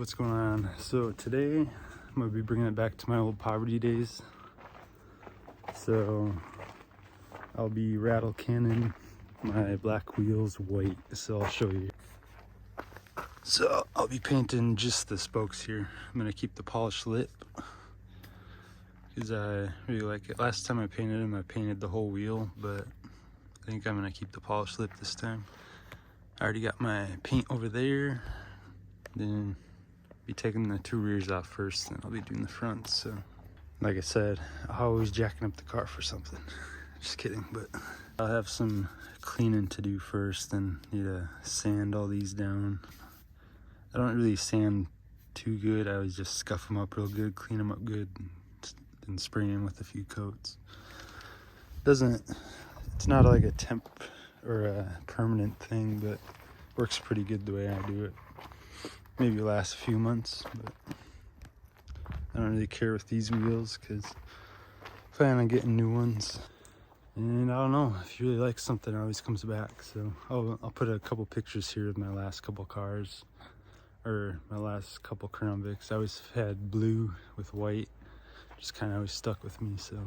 what's going on? So today I'm gonna be bringing it back to my old poverty days. So I'll be rattle canning my black wheels white, so I'll show you. So I'll be painting just the spokes here. I'm gonna keep the polished lip because I really like it. Last time I painted them, I painted the whole wheel, but I think I'm gonna keep the polished lip this time. I already got my paint over there. Then be taking the two rears off first, then I'll be doing the fronts. So like I said, I'm always jacking up the car for something. Just kidding, but I'll have some cleaning to do first, and need to sand all these down. I don't really sand too good. I always just scuff them up real good, clean them up good, and spray them with a few coats. It's not like a temp or a permanent thing, but works pretty good the way I do it. Maybe last a few months, but I don't really care with these wheels because I plan on getting new ones. And I don't know, if you really like something, it always comes back. So I'll put a couple pictures here of my last couple cars, or my last couple Crown Vics. I always had blue with white, just kind of always stuck with me. So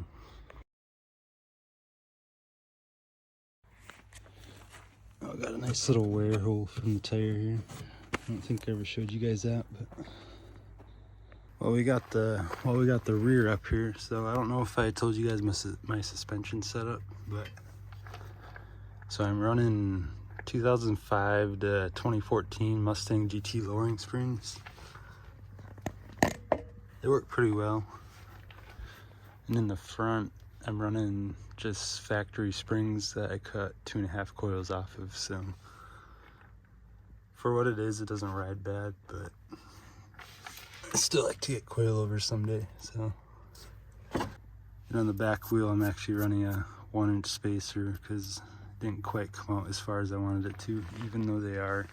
I got a nice little wear hole from the tire here. I don't think I ever showed you guys that, but we got the rear up here. So I don't know if I told you guys my suspension setup, but so I'm running 2005 to 2014 Mustang GT lowering springs. They work pretty well. And in the front, I'm running just factory springs that I cut 2.5 coils off of. So for what it is, it doesn't ride bad, but I still like to get coilovers someday. So, and on the back wheel, I'm actually running a 1-inch spacer because it didn't quite come out as far as I wanted it to, even though they are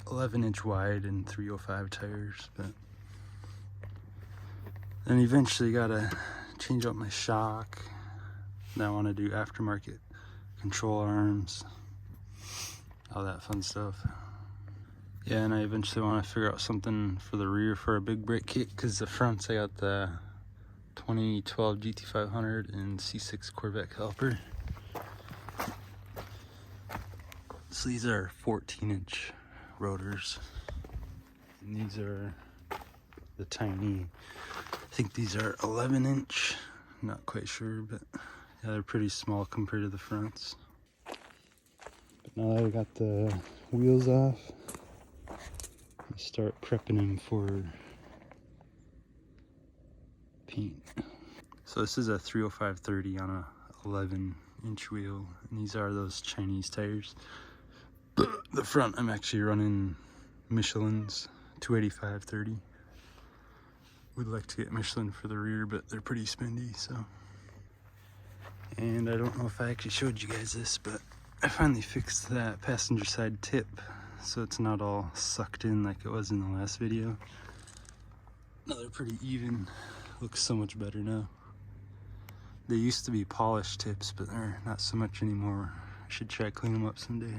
11-inch wide and 305 tires. But then eventually gotta change out my shock. Now I want to do aftermarket control arms, all that fun stuff. Yeah, and I eventually want to figure out something for the rear for a big brake kit, because the fronts I got the 2012 GT500 and C6 Corvette caliper. So these are 14-inch rotors, and these are the tiny, I think these are 11-inch, not quite sure, but yeah, they're pretty small compared to the fronts. But now that I got the wheels off, start prepping them for paint. So this is a 305/30 on a 11-inch wheel, and these are those Chinese tires. The front, I'm actually running Michelin's 285/30. Would like to get Michelin for the rear, but they're pretty spendy. So, and I don't know if I actually showed you guys this, but I finally fixed that passenger side tip, so it's not all sucked in like it was in the last video. No, they're pretty even. Looks so much better now. They used to be polished tips, but they're not so much anymore. I should try clean them up someday.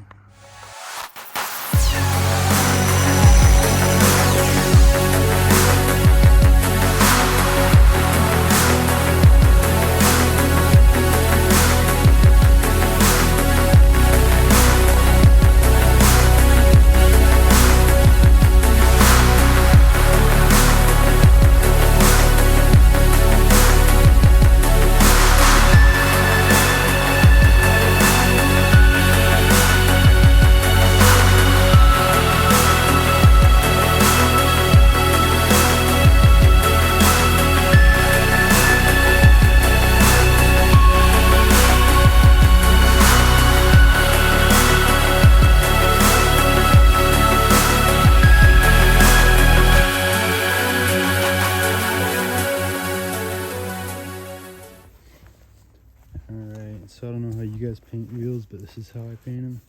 So I don't know how you guys paint wheels, but this is how I paint them.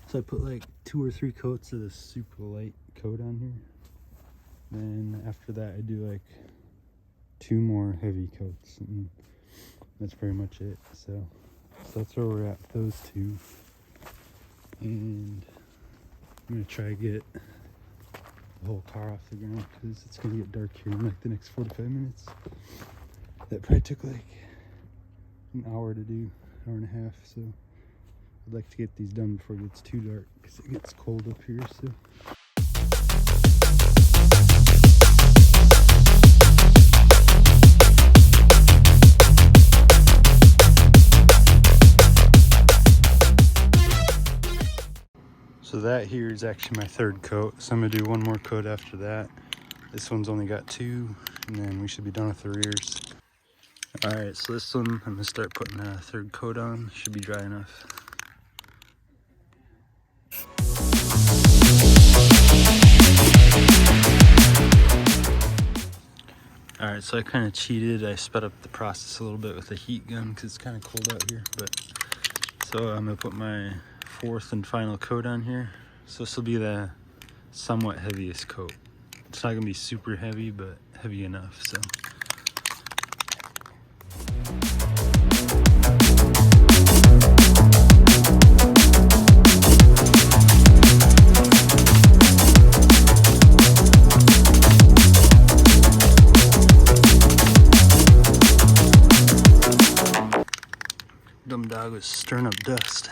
So I put like 2 or 3 coats of this super light coat on here. Then after that I do like 2 more heavy coats, and that's pretty much it. So that's where we're at with those 2. And I'm gonna try to get the whole car off the ground because it's going to get dark here in like the next 45 minutes. That probably took like an hour to do, hour and a half, so I'd like to get these done before it gets too dark because it gets cold up here. So that here is actually my third coat, so I'm gonna do one more coat after that. This one's only got 2, and then we should be done with the rears. All right, so this one I'm gonna start putting a third coat on. Should be dry enough. All right, so I kind of cheated. I sped up the process a little bit with the heat gun because it's kind of cold out here. But so I'm gonna put my 4th and final coat on here. So this will be the somewhat heaviest coat. It's not gonna be super heavy, but heavy enough. So. Dumb dog was stirring up dust.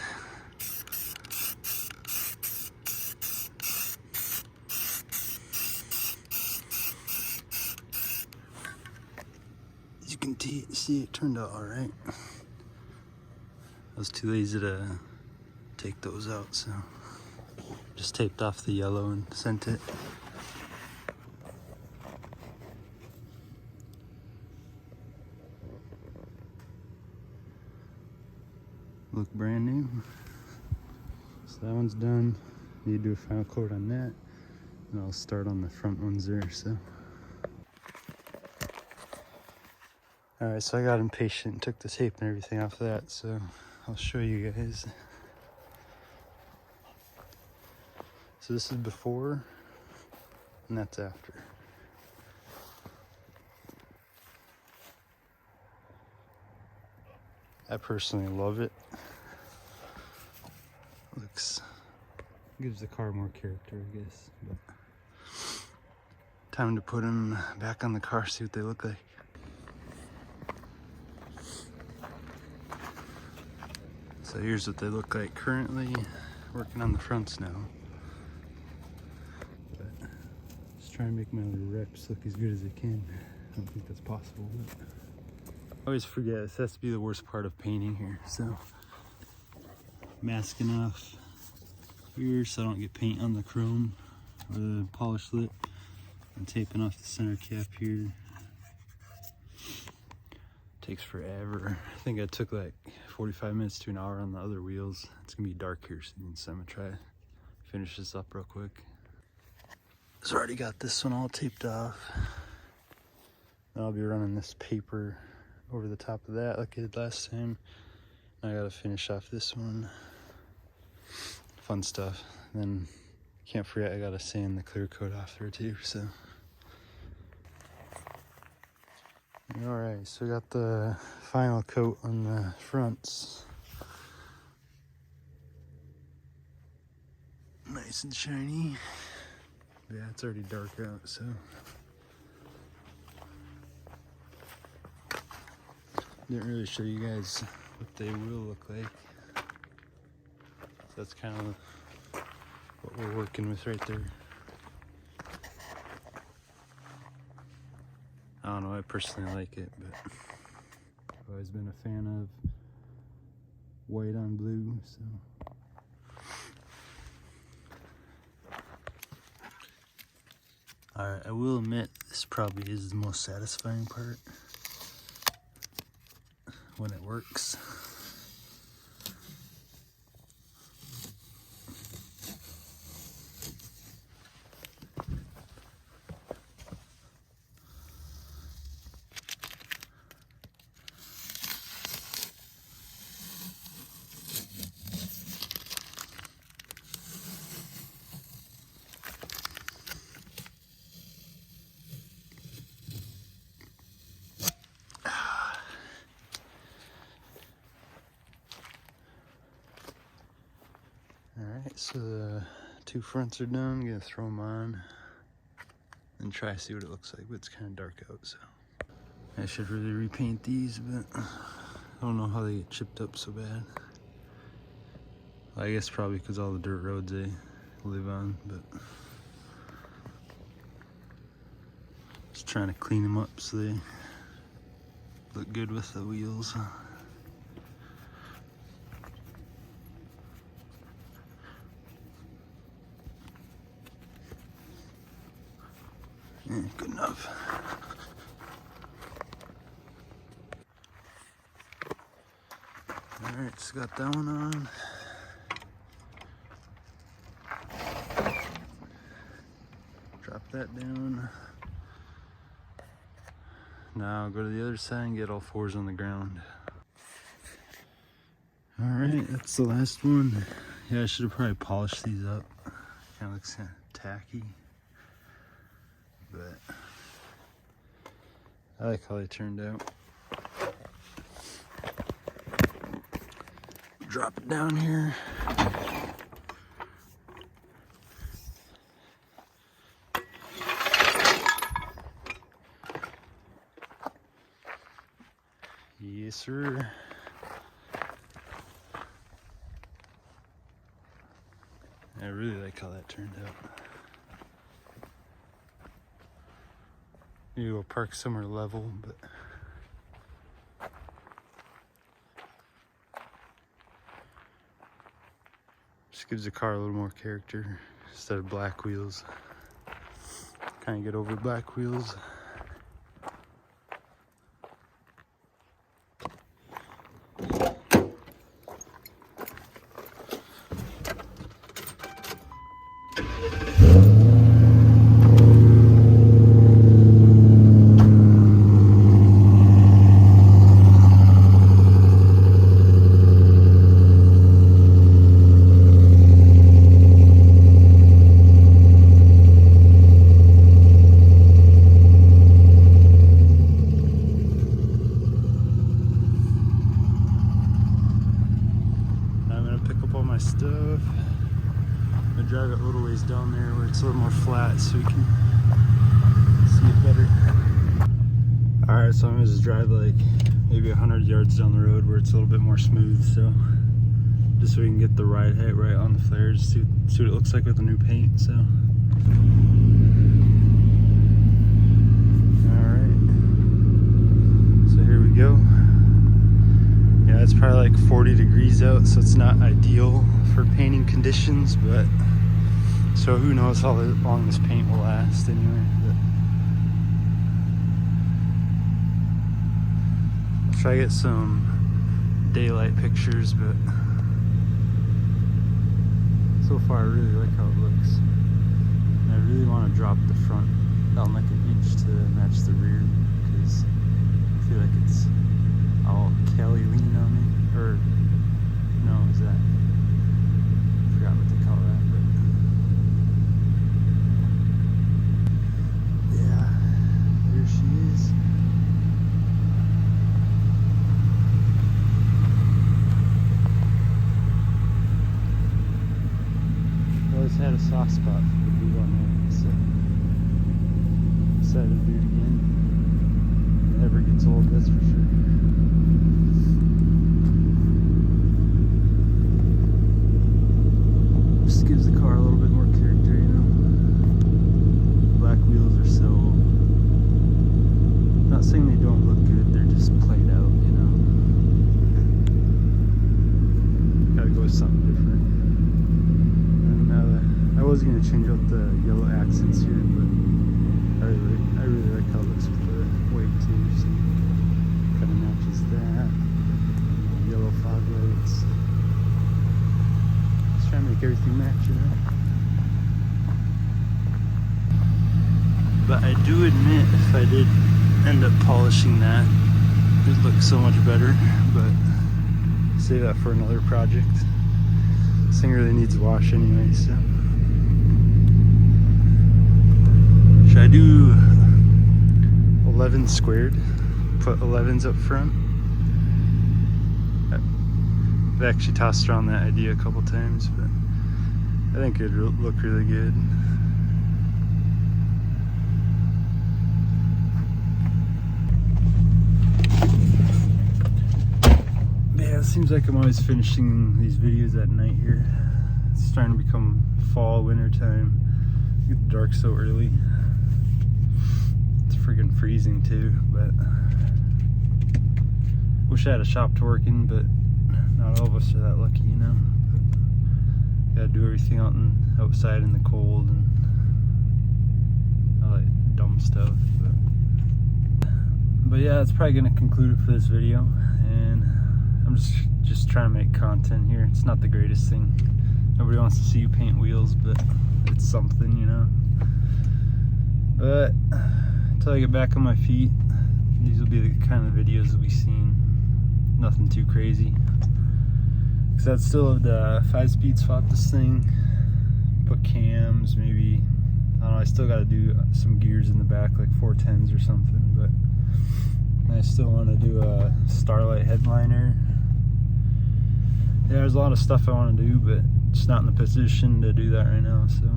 As you can see, it turned out all right. I was too lazy to take those out, so just taped off the yellow and sent it. Look brand new. So that one's done. Need to do a final coat on that, and I'll start on the front ones there. So all right, so I got impatient and took the tape and everything off of that, so I'll show you guys. So this is before and that's after. I personally love it. Gives the car more character, I guess. But time to put them back on the car, see what they look like. So here's what they look like currently. Working on the fronts now. But just trying to make my reps look as good as I can. I don't think that's possible, but I always forget this has to be the worst part of painting here. So masking off here so I don't get paint on the chrome or the polish lip, and taping off the center cap here. Takes forever. I think I took like 45 minutes to an hour on the other wheels. It's gonna be dark here soon, so I'm gonna try to finish this up real quick. So I already got this one all taped off. Then I'll be running this paper over the top of that like I did last time. I gotta finish off this one. Fun stuff. And then can't forget I gotta sand the clear coat off there too. So all right, so we got the final coat on the fronts. Nice and shiny. Yeah, it's already dark out, so didn't really show you guys what they will look like. So that's kind of what we're working with right there. I don't know, I personally like it, but I've always been a fan of white on blue, so. Alright, I will admit this probably is the most satisfying part when it works. Alright, so the two fronts are done. I'm gonna throw them on. and try to see what it looks like, but it's kind of dark out, so. I should really repaint these, but I don't know how they get chipped up so bad. I guess probably because all the dirt roads they live on, but just trying to clean them up so they look good with the wheels. Yeah, good enough. Alright, just got that one on. Drop that down. Now go to the other side and get all fours on the ground. Alright, that's the last one. Yeah, I should have probably polished these up. Kind of looks kind of tacky. But I like how they turned out. Drop it down here. Yes, sir. I really like how that turned out. You go park somewhere level, but just gives the car a little more character instead of black wheels. Kind of get over black wheels. My stuff. I'm gonna drive it a little ways down there where it's a little more flat so we can see it better. Alright, so I'm gonna just drive like maybe 100 yards down the road where it's a little bit more smooth, so just so we can get the ride height right on the flares, see what it looks like with the new paint. So alright, so here we go. Yeah, it's probably like 40 degrees out, so it's not ideal for painting conditions, but so who knows how long this paint will last anyway. But try to get some daylight pictures, but so far I really like how it looks. And I really want to drop the front down like an inch to match the rear, because I feel like it's all Kelly lean on me, or no, is that, I forgot what they call that, but yeah, there she is. I always had a soft spot for the blue on there, so decided to do it again. It never gets old, that's for sure. Gives the car a little bit more character, you know. Black wheels are so, not saying they don't look good, they're just played out, you know. Gotta go with something different. And I was gonna change out the yellow accents here, but I really like how it looks with the white too, so kind of matches that. Yellow fog lights. Trying to make everything match, you know. But I do admit, if I did end up polishing that, it looks so much better. But save that for another project. This thing really needs a wash anyway, so. Should I do 11 squared? Put 11s up front? I've actually tossed around that idea a couple times, but I think it'd look really good. seems like I'm always finishing these videos at night here. It's starting to become fall, winter time. It gets dark so early. It's freaking freezing too, but wish I had a shop to work in, but not all of us are that lucky, you know. But gotta do everything outside in the cold and all that dumb stuff. But yeah, that's probably gonna conclude it for this video, and I'm just trying to make content here. It's not the greatest thing. Nobody wants to see you paint wheels, but it's something, you know. But until I get back on my feet, these will be the kind of videos that we've seen. Nothing too crazy. Because I'd still have the 5-speed swap this thing, put cams, maybe, I don't know, I still got to do some gears in the back, like 410s or something, but I still want to do a Starlight headliner. Yeah, there's a lot of stuff I want to do, but just not in the position to do that right now, so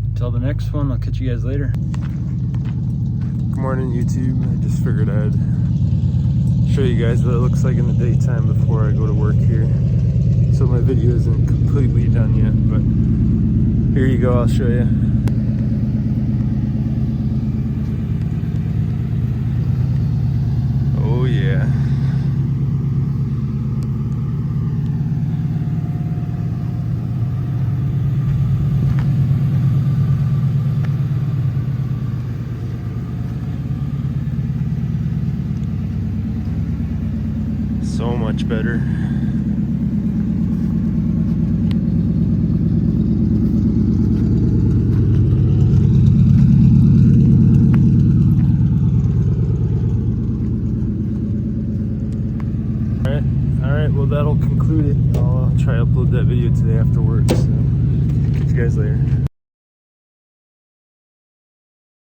until the next one, I'll catch you guys later. Good morning, YouTube. I just figured I'd show you guys what it looks like in the daytime before I go to work here. So my video isn't completely done yet, but here you go, I'll show you. Oh yeah. So much better. Alright, well that'll conclude it. I'll try to upload that video today after work, so catch you guys later.